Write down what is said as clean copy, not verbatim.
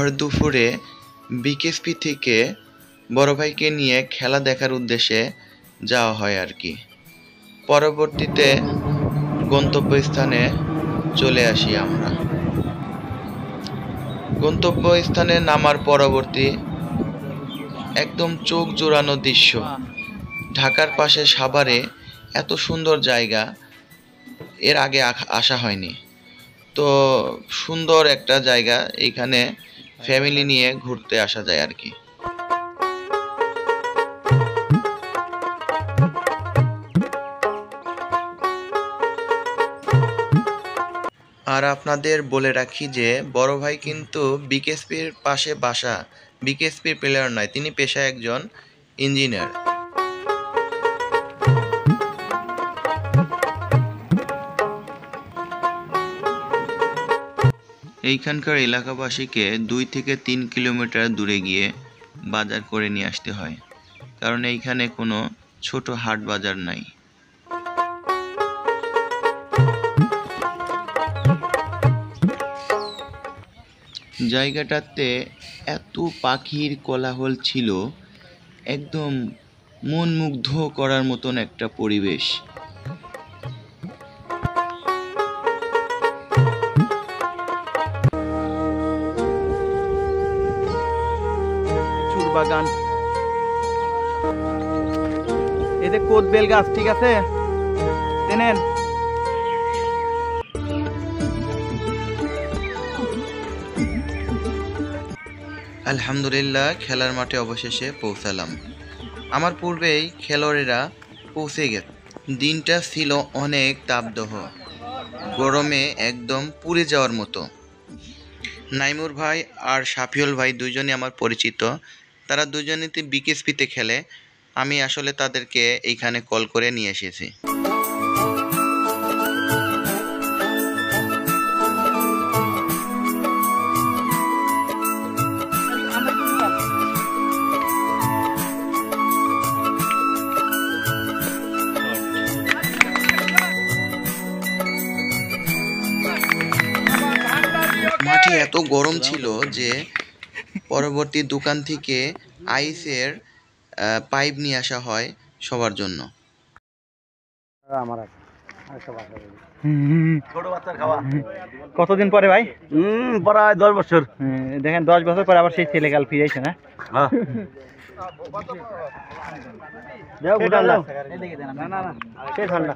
ভর দুপুরে বিকেএসপি থেকে বড় ভাইকে নিয়ে খেলা দেখার উদ্দেশ্যে যাওয়া হয় আর কি। পরবর্তীতে গন্তব্যস্থানে চলে আসি আমরা। গন্তব্যস্থানে নামার পরবর্তী একদম চোখ জোড়ানো দৃশ্য। ঢাকার পাশে সাভারে এত সুন্দর জায়গা এর আগে আসা হয়নি। তো সুন্দর একটা জায়গা, এইখানে ফ্যামিলি নিয়ে ঘুরতে আসা যায় আর কি। আর আপনাদের বলে রাখি যে বড় ভাই কিন্তু বিকেএসপির পাশে বাসা, বিকেএসপির প্লেয়ার নয়, তিনি পেশায় একজন ইঞ্জিনিয়ার। এইখানকার এলাকাবাসীকে 2 থেকে 3 কিলোমিটার দূরে গিয়ে বাজার করে নিয়ে আসতে হয়, কারণ এইখানে কোনো ছোট হাট বাজার নাই। জায়গাটাতে এত পাখির কোলাহল ছিল, একদম মন মুগ্ধ করার মতন একটা পরিবেশ। বাগান, এই যে কোদবেল গাছ, ঠিক আছে চেনেন? আলহামদুলিল্লাহ, খেলার মাঠে অবশেষে পৌঁছালাম। আমার পূর্বেই খেলোয়াড়েরা পৌঁছে গেছে। দিনটা ছিল অনেক তাপদাহ, গরমে একদম পুড়ে যাওয়ার মতো। নাইমুর ভাই আর শাফিউল ভাই দুইজনই আমার পরিচিত, তারা দুজনেতে বিকেএসপিতে খেলে। আমি আসলে তাদেরকে এইখানে কল করে নিয়ে এসেছি। মাঠে এত গরম ছিল যে পরবর্তী দোকান থেকে আইসের পাইপ নিয়ে আসা হয় সবার জন্য। কতদিন পরে ভাই? প্রায় 10 বছর। দেখেন 10 বছর পরে আবার সেই ছেলেকাল ফিরেছে না? ঠান্ডা